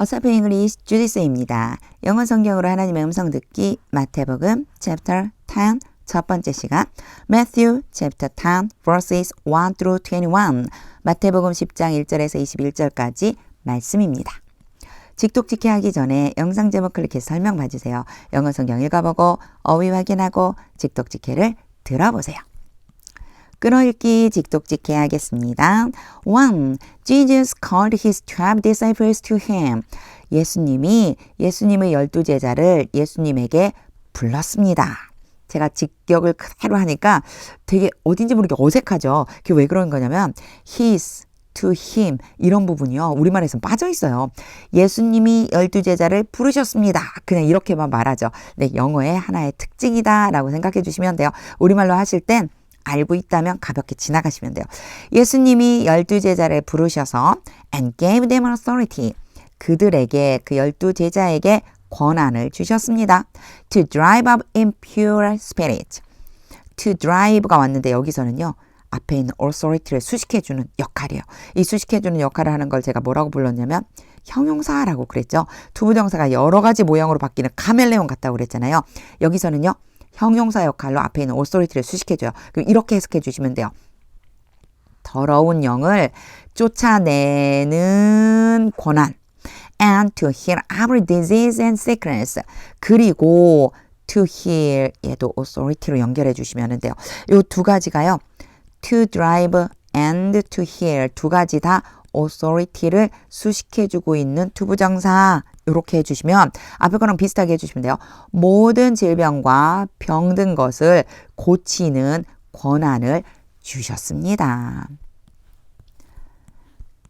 어서프 잉글리시 주디스입니다. 영어 성경으로 하나님의 음성 듣기 마태복음 chapter 10 첫 번째 시간 Matthew chapter 10 verses 1 through 21 마태복음 10장 1절에서 21절까지 말씀입니다. 직독직해 하기 전에 영상 제목 클릭해서 설명 봐주세요. 영어 성경 읽어보고 어휘 확인하고 직독직해를 들어보세요. 끊어읽기 직독직해 하겠습니다. 1. Jesus called his 12 disciples to him. 예수님의 12제자를 예수님에게 불렀습니다. 제가 직역을 그대로 하니까 되게 어딘지 모르게 어색하죠. 그게 왜 그런 거냐면 his, to him 이런 부분이요. 우리말에서는 빠져 있어요. 예수님이 12제자를 부르셨습니다. 그냥 이렇게만 말하죠. 네, 영어의 하나의 특징이다 라고 생각해 주시면 돼요. 우리말로 하실 땐 알고 있다면 가볍게 지나가시면 돼요. 예수님이 12제자를 부르셔서 and gave them authority. 그들에게 그 12제자에게 권한을 주셨습니다. To drive out impure spirits. To drive가 왔는데 여기서는요. 앞에 있는 authority를 수식해주는 역할이에요. 이 수식해주는 역할을 하는 걸 제가 뭐라고 불렀냐면 형용사라고 그랬죠. 투부정사가 여러 가지 모양으로 바뀌는 카멜레온 같다고 그랬잖아요. 여기서는요. 형용사 역할로 앞에 있는 authority를 수식해줘요. 그럼 이렇게 해석해 주시면 돼요. 더러운 영을 쫓아내는 권한. And to heal every disease and sickness. 그리고 to heal 얘도 authority로 연결해 주시면 돼요. 이 두 가지가요. to drive and to heal 두 가지 다 authority를 수식해주고 있는 투부정사 이렇게 해주시면 앞에 거랑 비슷하게 해주시면 돼요. 모든 질병과 병든 것을 고치는 권한을 주셨습니다.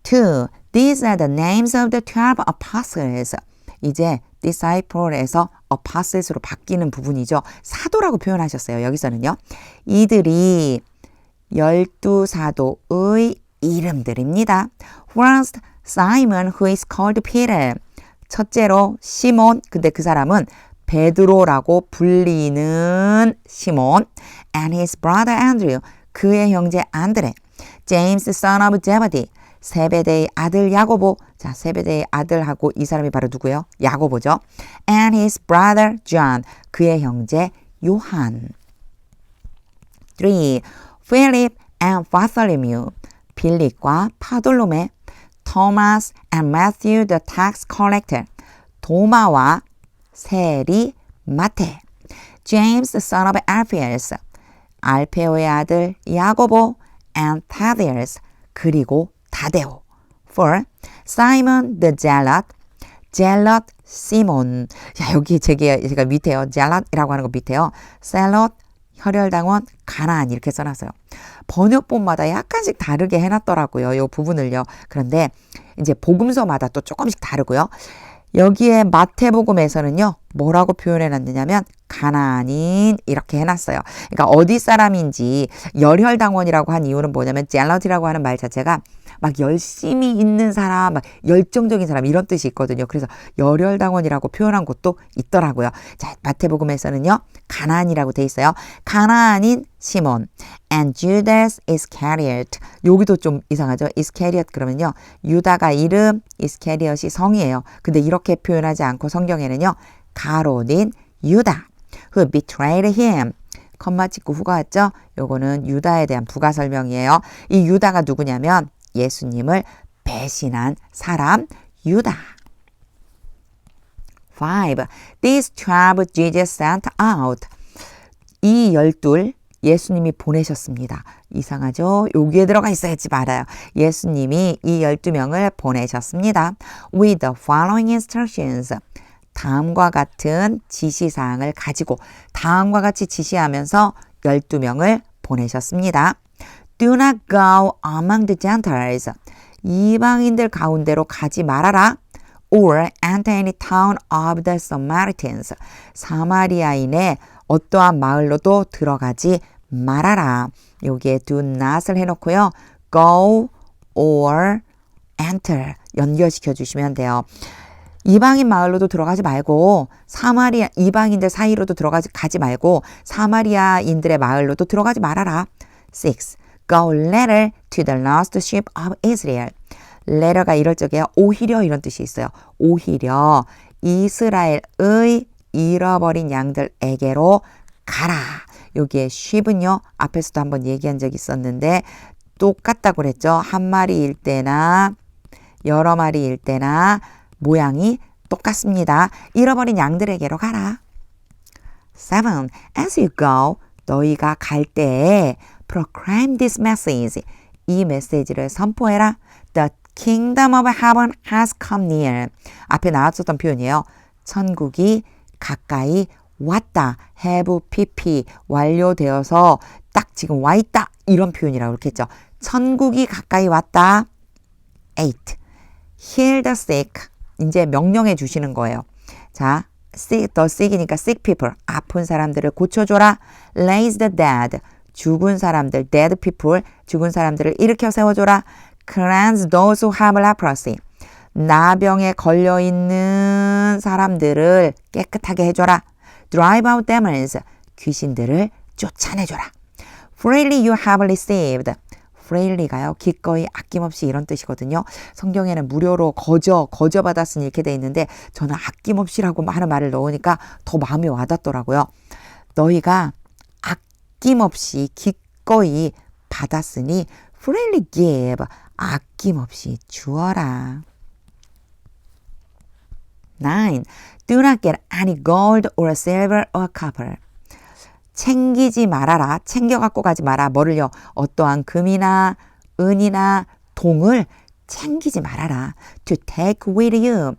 2. These are the names of the 12 apostles. 이제 disciple에서 apostles로 바뀌는 부분이죠. 사도라고 표현하셨어요. 여기서는요. 이들이 12사도의 이름들입니다. First, Simon, who is called Peter. 첫째로 시몬, 근데 그 사람은 베드로라고 불리는 시몬. And his brother Andrew, 그의 형제 안드레. James, son of Zebedee, 세베대의 아들 야고보. 자, 세베대의 아들하고 이 사람이 바로 누구예요? 야고보죠. And his brother John, 그의 형제 요한. 3. Philip and Bartholomew, 빌립과 파돌로메. Thomas and Matthew the tax collector, 도마와 세리 마테. James son of Alphaeus, 알페오의 아들 야고보. And Thaddeus, 그리고 다데오. 4. Simon the zealot, zealot 시몬. 자, 여기 제가 밑에요. zealot이라고 하는 거 밑에요. zealot 혈혈당원 가나안 이렇게 써놨어요. 번역본마다 약간씩 다르게 해놨더라고요. 이 부분을요. 그런데 이제 복음서마다 또 조금씩 다르고요. 여기에 마태복음에서는요. 뭐라고 표현해놨느냐면 가나안인 이렇게 해놨어요. 그러니까 어디 사람인지 열혈당원이라고 한 이유는 뭐냐면 젤러티라고 하는 말 자체가 막 열심히 있는 사람, 막 열정적인 사람 이런 뜻이 있거든요. 그래서 열혈당원이라고 표현한 곳도 있더라고요. 자, 마태복음에서는요. 가나안이라고 돼 있어요. 가나안인 시몬 and Judas Iscariot. 여기도 좀 이상하죠. Iscariot 그러면요. 유다가 이름, 이스케리엇이 성이에요. 근데 이렇게 표현하지 않고 성경에는요. 가롯인 유다 who betrayed him. 컴마 찍고 후가 왔죠. 요거는 유다에 대한 부가 설명이에요. 이 유다가 누구냐면 예수님을 배신한 사람 유다. 5. These 12 Jesus sent out. 이 12 예수님이 보내셨습니다. 이상하죠? 여기에 들어가 있어야지 말아요. 예수님이 이 12명을 보내셨습니다. With the following instructions. 다음과 같은 지시사항을 가지고 다음과 같이 지시하면서 12명을 보내셨습니다. Do not go among the Gentiles. 이방인들 가운데로 가지 말아라. Or enter any town of the Samaritans. 사마리아인의 어떠한 마을로도 들어가지 말아라. 여기에 do not을 해놓고요. Go or enter 연결시켜 주시면 돼요. 이방인 마을로도 들어가지 말고 사마리아 이방인들 사이로도 가지 말고 사마리아인들의 마을로도 들어가지 말아라. 6. Go later to the lost sheep of Israel. letter가 이럴 적에 오히려 이런 뜻이 있어요. 오히려 이스라엘의 잃어버린 양들에게로 가라. 여기에 sheep은요. 앞에서도 한번 얘기한 적이 있었는데 똑같다고 그랬죠. 한 마리일 때나 여러 마리일 때나 모양이 똑같습니다. 잃어버린 양들에게로 가라. 7. As you go, 너희가 갈 때 proclaim this message. 이 메시지를 선포해라. The kingdom of heaven has come near. 앞에 나왔었던 표현이에요. 천국이 가까이 왔다. have pp 완료되어서 딱 지금 와 있다. 이런 표현이라고 그렇게 했죠. 천국이 가까이 왔다. 8. Heal the sick. 이제 명령해 주시는 거예요. 자, the sick이니까 sick people. 아픈 사람들을 고쳐줘라. Raise the dead. 죽은 사람들, dead people. 죽은 사람들을 일으켜 세워줘라. Cleanse those who have leprosy. 나병에 걸려있는 사람들을 깨끗하게 해줘라. Drive out demons. 귀신들을 쫓아내줘라. Freely you have received. freely가요. 기꺼이 아낌없이 이런 뜻이거든요. 성경에는 무료로 거저받았으니 이렇게 돼 있는데 저는 아낌없이라고 하는 말을 넣으니까 더 마음이 와닿더라고요. 너희가 아낌없이 기꺼이 받았으니 freely give. 아낌없이 주어라. 9. Do not get any gold or silver or copper. 챙기지 말아라. 챙겨 갖고 가지 마라. 뭐를요? 어떠한 금이나 은이나 동을 챙기지 말아라. To take with you.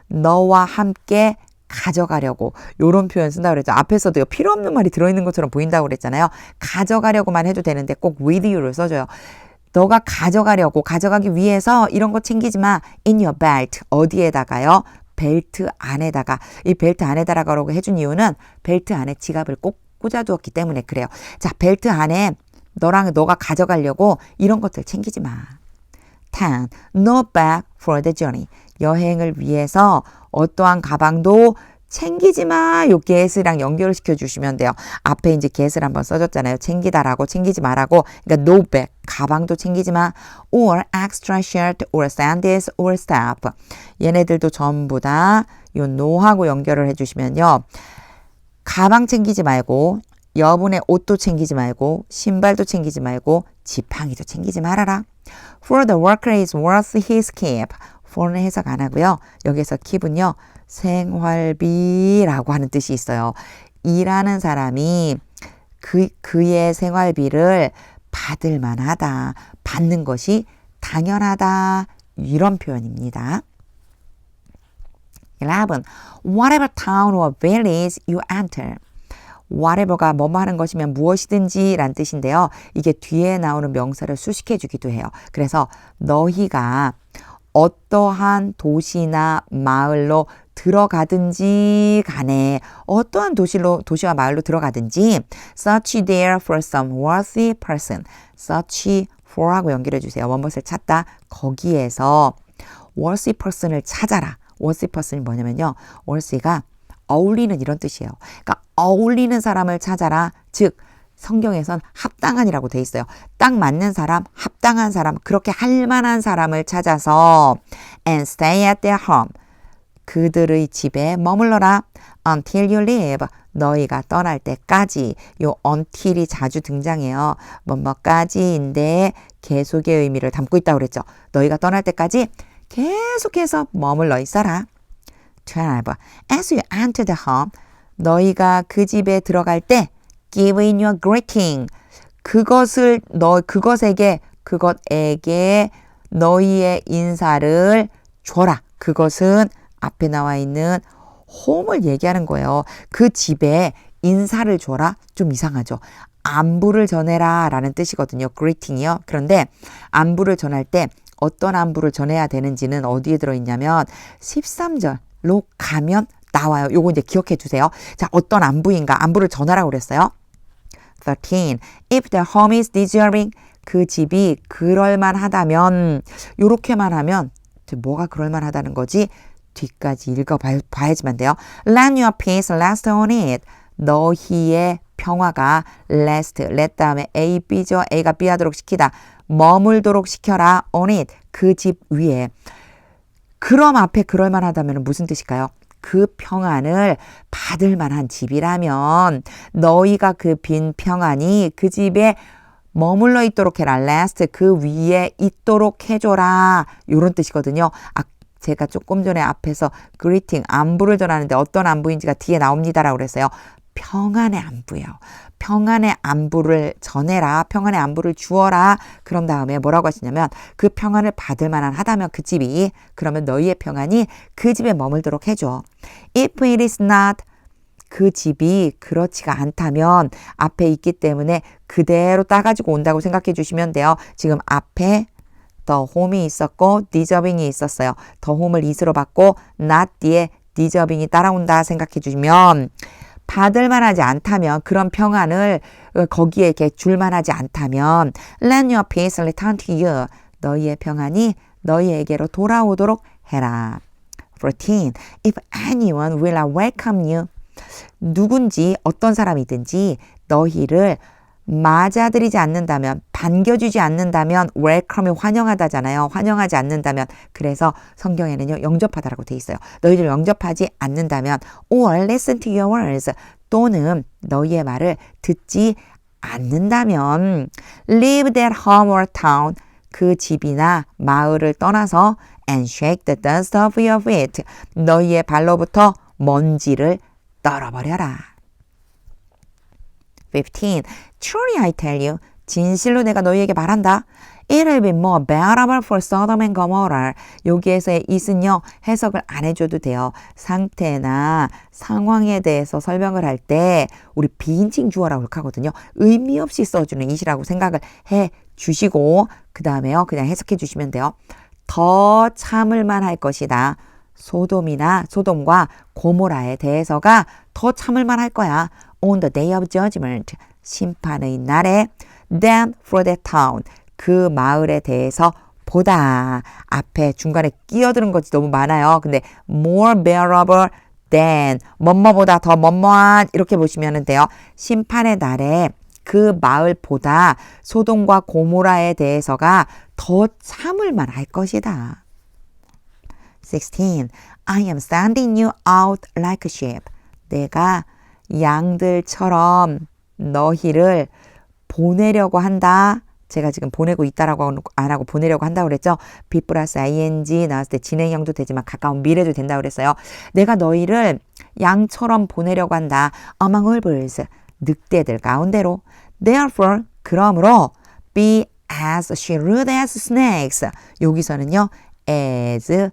너와 함께 가져가려고. 요런 표현 쓴다고 그랬죠. 앞에서도요. 필요 없는 말이 들어있는 것처럼 보인다고 그랬잖아요. 가져가려고만 해도 되는데 꼭 with you를 써줘요. 너가 가져가려고 가져가기 위해서 이런 거 챙기지 마. In your belt. 어디에다가요? 벨트 안에다가. 이 벨트 안에다가라고 해준 이유는 벨트 안에 지갑을 꼭 꽂아두었기 때문에 그래요. 자, 벨트 안에 너가 가져가려고 이런 것들 챙기지 마. 10. No bag for the journey. 여행을 위해서 어떠한 가방도 챙기지 마. 요 get랑 연결을 시켜주시면 돼요. 앞에 이제 get을 한번 써줬잖아요. 챙기다라고 챙기지 마라고. 그러니까 no bag. 가방도 챙기지 마. Or extra shirt or sandals or staff. 얘네들도 전부 다 요 no하고 연결을 해주시면요. 가방 챙기지 말고 여분의 옷도 챙기지 말고 신발도 챙기지 말고 지팡이도 챙기지 말아라. For the worker is worth his keep. for는 해석 안 하고요. 여기서 keep은요. 생활비라고 하는 뜻이 있어요. 일하는 사람이 그의 생활비를 받을 만하다. 받는 것이 당연하다. 이런 표현입니다. 11. Whatever town or village you enter. whatever가 뭐뭐 하는 것이면 무엇이든지 란 뜻인데요. 이게 뒤에 나오는 명사를 수식해 주기도 해요. 그래서 너희가 어떠한 도시나 마을로 들어가든지 간에 어떠한 도시와 마을로 들어가든지 search there for some worthy person. search for하고 연결해 주세요. 원것을 찾다. 거기에서 worthy person을 찾아라. worthy person이 뭐냐면요. worthy가 어울리는 이런 뜻이에요. 그러니까 어울리는 사람을 찾아라. 즉 성경에선 합당한이라고 돼 있어요. 딱 맞는 사람, 합당한 사람, 그렇게 할 만한 사람을 찾아서 and stay at their home. 그들의 집에 머물러라. until you leave. 너희가 떠날 때까지. 요 until이 자주 등장해요. 뭐뭐까지인데 계속의 의미를 담고 있다고 그랬죠. 너희가 떠날 때까지 계속해서 머물러 있어라. 12. As you enter the home. 너희가 그 집에 들어갈 때 give in your greeting. 그것에게 너희의 인사를 줘라. 그것은 앞에 나와 있는 홈을 얘기하는 거예요. 그 집에 인사를 줘라? 좀 이상하죠. 안부를 전해라 라는 뜻이거든요. greeting이요. 그런데 안부를 전할 때 어떤 안부를 전해야 되는지는 어디에 들어있냐면 13절로 가면 나와요. 요거 이제 기억해 두세요. 자, 어떤 안부인가? 안부를 전하라고 그랬어요. 13. If the home is deserving. 그 집이 그럴만하다면 요렇게만 하면 뭐가 그럴만하다는 거지? 뒤까지 읽어봐야지만 돼요. Let your peace rest on it. 너희의 평화가 rest, let 다음에 A, B죠. A가 B 하도록 시키다. 머물도록 시켜라. on it. 그 집 위에. 그럼 앞에 그럴만하다면 무슨 뜻일까요? 그 평안을 받을 만한 집이라면 너희가 그 빈 평안이 그 집에 머물러 있도록 해라. last 그 위에 있도록 해줘라. 이런 뜻이거든요. 제가 조금 전에 앞에서 greeting 안부를 전하는데 어떤 안부인지가 뒤에 나옵니다라고 그랬어요. 평안의 안부예요. 평안의 안부를 전해라. 평안의 안부를 주어라. 그런 다음에 뭐라고 하시냐면 그 평안을 받을 만한 하다면 그 집이 그러면 너희의 평안이 그 집에 머물도록 해줘. If it is not 그 집이 그렇지가 않다면 앞에 있기 때문에 그대로 따가지고 온다고 생각해 주시면 돼요. 지금 앞에 the home이 있었고 deserving이 있었어요. the home을 is로 받고 not 뒤에 deserving이 따라온다 생각해 주시면 받을 만하지 않다면 그런 평안을 거기에 이렇게 줄 만하지 않다면 let your peace return to you. 너희의 평안이 너희에게로 돌아오도록 해라. 14. If anyone will welcome you. 누군지 어떤 사람이든지 너희를 맞아들이지 않는다면 반겨주지 않는다면 welcome이 환영하다잖아요. 환영하지 않는다면 그래서 성경에는요 영접하다라고 돼 있어요. 너희를 영접하지 않는다면 or listen to your words 또는 너희의 말을 듣지 않는다면 leave that home or town 그 집이나 마을을 떠나서 and shake the dust off your feet 너희의 발로부터 먼지를 떨어버려라. 15. Truly I tell you, 진실로 내가 너희에게 말한다. It will be more bearable for Sodom and Gomorrah. 여기에서의 it은요, 해석을 안 해줘도 돼요. 상태나 상황에 대해서 설명을 할 때 우리 비인칭 주어라고 하거든요. 의미 없이 써주는 it이라고 생각을 해 주시고 그 다음에요, 그냥 해석해 주시면 돼요. 더 참을만 할 것이다. 소돔과 고모라에 대해서가 더 참을만 할 거야. On the day of judgment, 심판의 날에 than for that town, 그 마을에 대해서 보다. 앞에 중간에 끼어드는 것이 너무 많아요. 근데 more bearable than, 뭐뭐보다 더 뭐뭐한 이렇게 보시면 돼요. 심판의 날에 그 마을보다 소돔과 고모라에 대해서가 더 참을만 할 것이다. 16. I am sending you out like a sheep. 내가 양들처럼 너희를 보내려고 한다. 제가 지금 보내고 있다라고 안 하고 보내려고 한다고 그랬죠. be 플러스 ing 나왔을 때 진행형도 되지만 가까운 미래도 된다고 그랬어요. 내가 너희를 양처럼 보내려고 한다. among all birds, 늑대들 가운데로. therefore, 그러므로 be as shrewd as snakes. 여기서는요. as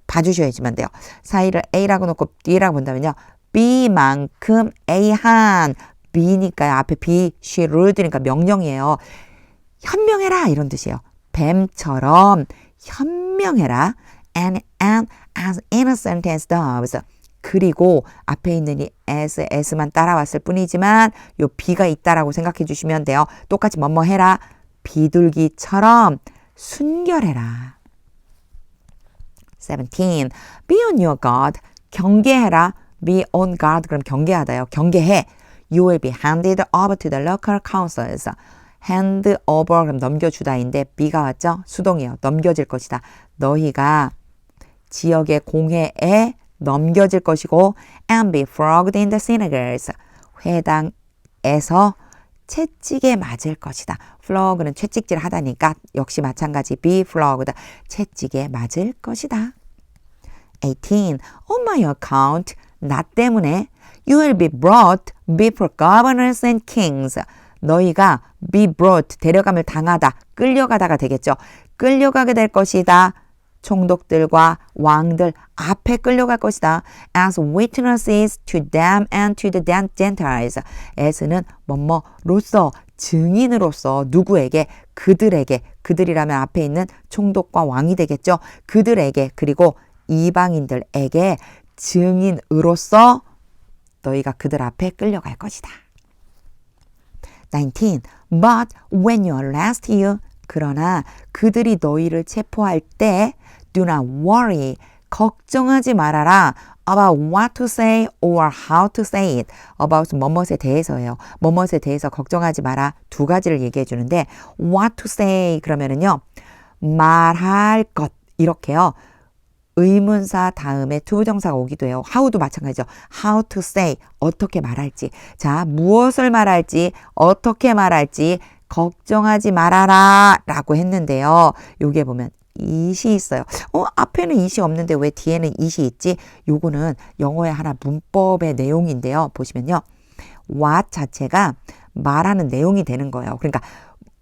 봐주셔야지만 돼요. 사이를 A라고 놓고 B라고 본다면요. B만큼 A한 B니까요. 앞에 B, shrewd니까 명령이에요. 현명해라 이런 뜻이에요. 뱀처럼 현명해라. And as innocent as doves. 그리고 앞에 있는 이 s만 따라왔을 뿐이지만 요 B가 있다라고 생각해 주시면 돼요. 똑같이 뭐뭐 해라. 비둘기처럼 순결해라. 17. Be on your guard. 경계해라. Be on guard. 그럼 경계하다요. 경계해. You will be handed over to the local councils. hand over 그럼 넘겨주다인데 be가 왔죠? 수동이에요. 넘겨질 것이다. 너희가 지역의 공회에 넘겨질 것이고 and be flogged in the synagogues. 회당에서 채찍에 맞을 것이다. flogg는 채찍질 하다니까 역시 마찬가지 be flogged. 채찍에 맞을 것이다. 18. On my account. 나 때문에 you will be brought before governors and kings. 너희가 be brought, 데려감을 당하다, 끌려가다가 되겠죠. 끌려가게 될 것이다. 총독들과 왕들 앞에 끌려갈 것이다. As witnesses to them and to the Gentiles. as는 뭐뭐로서, 증인으로서 누구에게? 그들에게. 그들이라면 앞에 있는 총독과 왕이 되겠죠. 그들에게 그리고 이방인들에게 증인으로서 너희가 그들 앞에 끌려갈 것이다. 19. But when you arrest you, 그러나 그들이 너희를 체포할 때 do not worry, 걱정하지 말아라. about what to say or how to say it. about 뭐뭇에 대해서예요. 뭐뭇에 대해서 걱정하지 마라. 두 가지를 얘기해 주는데 what to say 그러면은요. 말할 것 이렇게요. 의문사 다음에 투부정사가 오기도 해요. how도 마찬가지죠. how to say 어떻게 말할지. 자, 무엇을 말할지 어떻게 말할지 걱정하지 말아라 라고 했는데요. 여기에 보면 it이 있어요. 앞에는 it이 없는데 왜 뒤에는 it이 있지? 요거는 영어의 하나 문법의 내용인데요. 보시면요. what 자체가 말하는 내용이 되는 거예요. 그러니까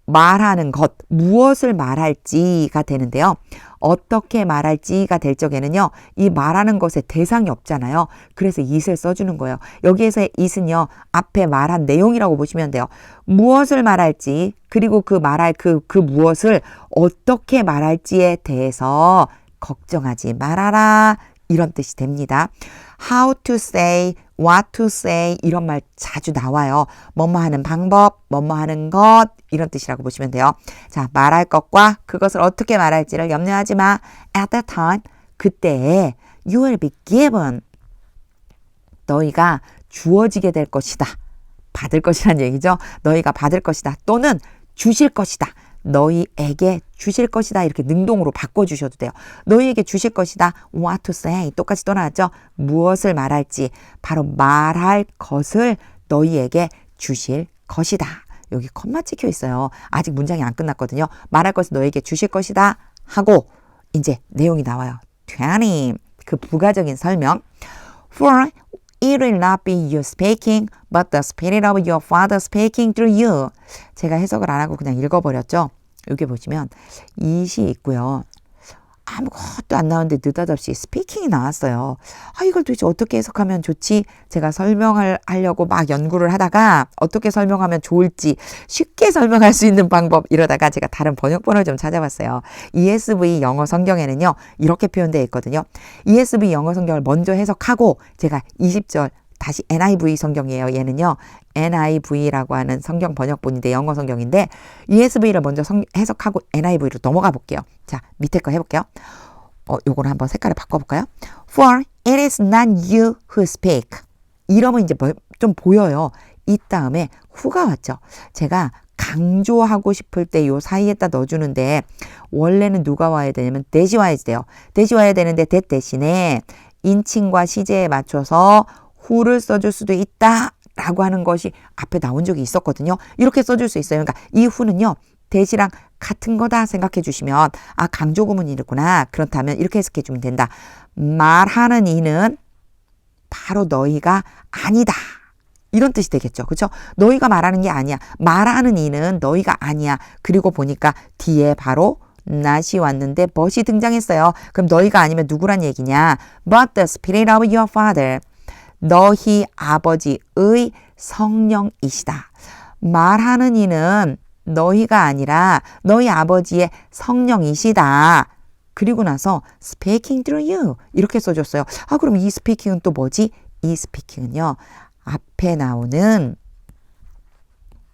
말하는 것, 무엇을 말할지가 되는데요. 어떻게 말할지가 될 적에는요. 이 말하는 것에 대상이 없잖아요. 그래서 it을 써주는 거예요. 여기에서의 it은요. 앞에 말한 내용이라고 보시면 돼요. 무엇을 말할지 그리고 그 말할 그 무엇을 어떻게 말할지에 대해서 걱정하지 말아라. 이런 뜻이 됩니다. How to say, what to say 이런 말 자주 나와요. 뭐뭐 하는 방법, 뭐뭐 하는 것 이런 뜻이라고 보시면 돼요. 자, 말할 것과 그것을 어떻게 말할지를 염려하지 마. At that time, 그때에 you will be given. 너희가 주어지게 될 것이다. 받을 것이란 얘기죠. 너희가 받을 것이다. 또는 주실 것이다. 너희에게 주실 것이다. 이렇게 능동으로 바꿔주셔도 돼요. 너희에게 주실 것이다. What to say. 똑같이 또 나왔죠. 무엇을 말할지. 바로 말할 것을 너희에게 주실 것이다. 여기 콤마 찍혀 있어요. 아직 문장이 안 끝났거든요. 말할 것을 너희에게 주실 것이다. 하고 이제 내용이 나와요. 20. 그 부가적인 설명. For it will not be you speaking, but the spirit of your father speaking through you. 제가 해석을 안 하고 그냥 읽어버렸죠. 여기 보시면 it이 있고요. 아무것도 안 나오는데 느닷없이 스피킹이 나왔어요. 이걸 도대체 어떻게 해석하면 좋지? 제가 설명을 하려고 막 연구를 하다가 어떻게 설명하면 좋을지 쉽게 설명할 수 있는 방법 이러다가 제가 다른 번역본을 좀 찾아봤어요. ESV 영어 성경에는요. 이렇게 표현되어 있거든요. ESV 영어 성경을 먼저 해석하고 제가 20절 다시 NIV 성경이에요. 얘는요. NIV라고 하는 성경 번역본인데 영어 성경인데 ESV를 먼저 해석하고 NIV로 넘어가 볼게요. 자, 밑에 거 해볼게요. 요거는 한번 색깔을 바꿔볼까요? For it is not you who speak. 이러면 이제 좀 보여요. 이 다음에 who가 왔죠. 제가 강조하고 싶을 때 요 사이에다 넣어주는데 원래는 누가 와야 되냐면 that이 와야 돼요. that이 와야 되는데 that 대신에 인칭과 시제에 맞춰서 who를 써줄 수도 있다 라고 하는 것이 앞에 나온 적이 있었거든요. 이렇게 써줄 수 있어요. 그러니까 이 who는요. that이랑 같은 거다 생각해 주시면 강조 구문이구나. 그렇다면 이렇게 해석해 주면 된다. 말하는 이는 바로 너희가 아니다. 이런 뜻이 되겠죠. 그렇죠? 너희가 말하는 게 아니야. 말하는 이는 너희가 아니야. 그리고 보니까 뒤에 바로 not이 왔는데 but이 등장했어요. 그럼 너희가 아니면 누구란 얘기냐? But the spirit of your father. 너희 아버지의 성령이시다. 말하는 이는 너희가 아니라 너희 아버지의 성령이시다. 그리고 나서 speaking through you 이렇게 써줬어요. 그럼 이 speaking은 또 뭐지? 이 speaking은요. 앞에 나오는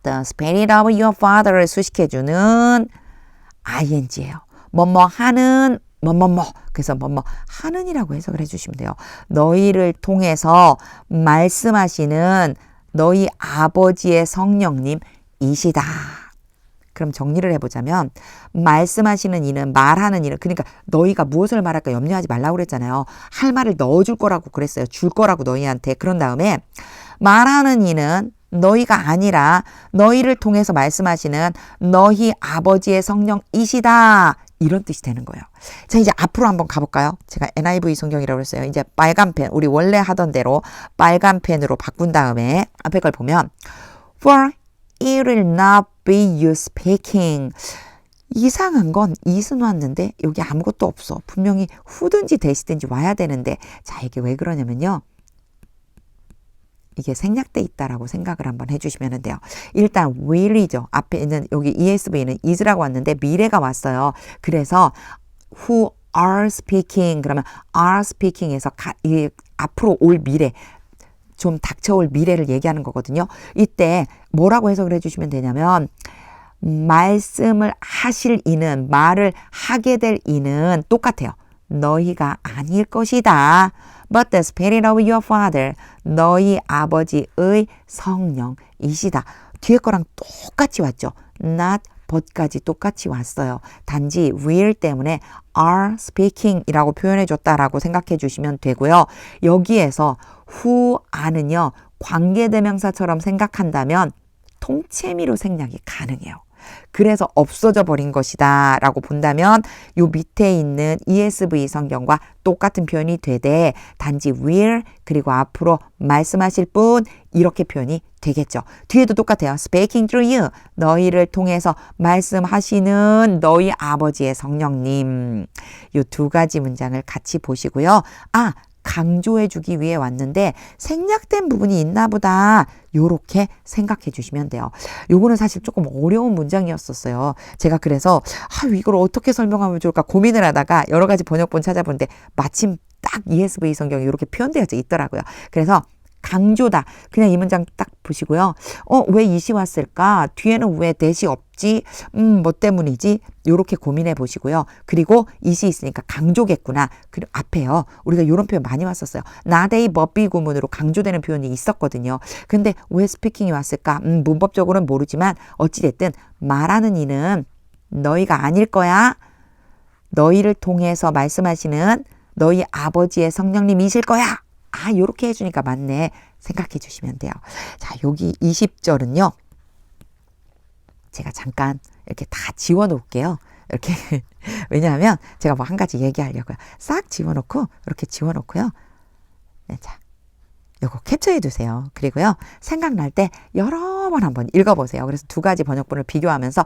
the spirit of your father를 수식해주는 ing예요. 뭐뭐 하는 뭐뭐뭐 그래서 뭐뭐 하는이라고 해석을 해주시면 돼요. 너희를 통해서 말씀하시는 너희 아버지의 성령님이시다. 그럼 정리를 해보자면 말씀하시는 이는 말하는 이는 그러니까 너희가 무엇을 말할까 염려하지 말라고 그랬잖아요. 할 말을 넣어줄 거라고 그랬어요. 줄 거라고 너희한테. 그런 다음에 말하는 이는 너희가 아니라 너희를 통해서 말씀하시는 너희 아버지의 성령이시다. 이런 뜻이 되는 거예요. 자, 이제 앞으로 한번 가볼까요? 제가 NIV 성경이라고 했어요. 이제 빨간 펜, 우리 원래 하던 대로 빨간 펜으로 바꾼 다음에 앞에 걸 보면 For it will not be you speaking. 이상한 건 it은 왔는데 여기 아무것도 없어. 분명히 who든지 that이든지 와야 되는데 자, 이게 왜 그러냐면요. 이게 생략돼 있다라고 생각을 한번 해주시면 돼요. 일단 will이죠. 앞에 있는 여기 ESV는 is라고 왔는데 미래가 왔어요. 그래서 who are speaking 그러면 are speaking에서 앞으로 올 미래 좀 닥쳐올 미래를 얘기하는 거거든요. 이때 뭐라고 해석을 해주시면 되냐면 말씀을 하실 이는 말을 하게 될 이는 똑같아요. 너희가 아닐 것이다. But the spirit of your father, 너희 아버지의 성령이시다. 뒤에 거랑 똑같이 왔죠. Not but까지 똑같이 왔어요. 단지 will 때문에 are speaking 이라고 표현해줬다라고 생각해 주시면 되고요. 여기에서 who are는요. 관계대명사처럼 생각한다면 통채미로 생략이 가능해요. 그래서 없어져 버린 것이다 라고 본다면 요 밑에 있는 ESV 성경과 똑같은 표현이 되되 단지 will 그리고 앞으로 말씀하실 분 이렇게 표현이 되겠죠. 뒤에도 똑같아요. Speaking through you. 너희를 통해서 말씀하시는 너희 아버지의 성령님. 요 두 가지 문장을 같이 보시고요. 강조해 주기 위해 왔는데 생략된 부분이 있나 보다 요렇게 생각해 주시면 돼요. 요거는 사실 조금 어려운 문장이었었어요. 제가 그래서 이걸 어떻게 설명하면 좋을까 고민을 하다가 여러 가지 번역본 찾아보는데 마침 딱 ESV 성경이 이렇게 표현되어 있더라고요. 그래서 강조다. 그냥 이 문장 딱 보시고요. 왜 이시 왔을까? 뒤에는 왜 대시 없지? 뭐 때문이지? 요렇게 고민해 보시고요. 그리고 이시 있으니까 강조겠구나. 그리고 앞에요. 우리가 이런 표현 많이 왔었어요. 나데이 법비 구문으로 강조되는 표현이 있었거든요. 근데 왜 스피킹이 왔을까? 문법적으로는 모르지만 어찌됐든 말하는 이는 너희가 아닐 거야. 너희를 통해서 말씀하시는 너희 아버지의 성령님이실 거야. 요렇게 해주니까 맞네. 생각해 주시면 돼요. 자, 여기 20절은요. 제가 잠깐 이렇게 다 지워 놓을게요. 이렇게. 왜냐하면 제가 뭐 한 가지 얘기하려고요. 싹 지워 놓고, 이렇게 지워 놓고요. 네, 자. 요거 캡처해 두세요. 그리고요. 생각날 때 여러 번 한번 읽어보세요. 그래서 두 가지 번역본을 비교하면서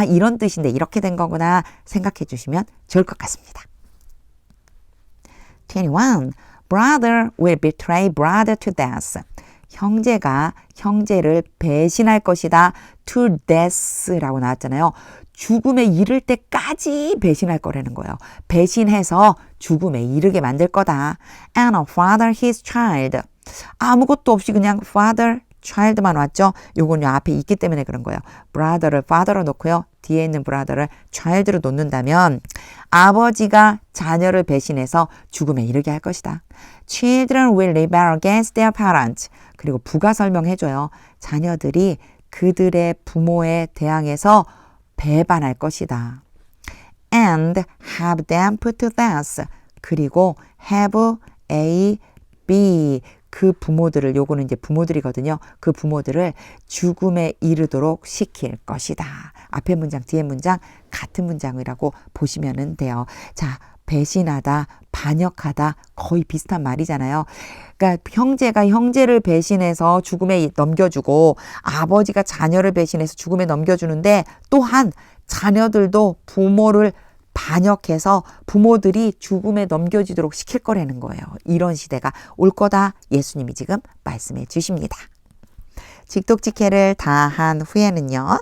이런 뜻인데 이렇게 된 거구나 생각해 주시면 좋을 것 같습니다. 21. Brother will betray brother to death. 형제가 형제를 배신할 것이다. to death라고 나왔잖아요. 죽음에 이를 때까지 배신할 거라는 거예요. 배신해서 죽음에 이르게 만들 거다. And a father his child. 아무것도 없이 그냥 father, child만 왔죠. 요건 요 앞에 있기 때문에 그런 거예요. brother를 father로 놓고요. 뒤에 있는 brother를 child로 놓는다면 아버지가 자녀를 배신해서 죽음에 이르게 할 것이다. Children will rebel against their parents. 그리고 부가 설명해줘요. 자녀들이 그들의 부모에 대항해서 배반할 것이다. And have them put to death. 그리고 have a be. 그 부모들을, 요거는 이제 부모들이거든요. 그 부모들을 죽음에 이르도록 시킬 것이다. 앞에 문장, 뒤에 문장 같은 문장이라고 보시면 돼요. 자, 배신하다, 반역하다 거의 비슷한 말이잖아요. 그러니까 형제가 형제를 배신해서 죽음에 넘겨주고 아버지가 자녀를 배신해서 죽음에 넘겨주는데 또한 자녀들도 부모를 반역해서 부모들이 죽음에 넘겨지도록 시킬 거라는 거예요. 이런 시대가 올 거다 예수님이 지금 말씀해 주십니다. 직독직해를 다 한 후에는요.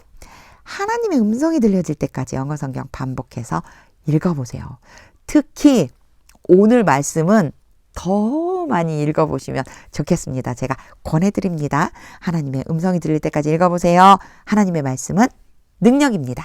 하나님의 음성이 들려질 때까지 영어 성경 반복해서 읽어보세요. 특히 오늘 말씀은 더 많이 읽어보시면 좋겠습니다. 제가 권해드립니다. 하나님의 음성이 들릴 때까지 읽어보세요. 하나님의 말씀은 능력입니다.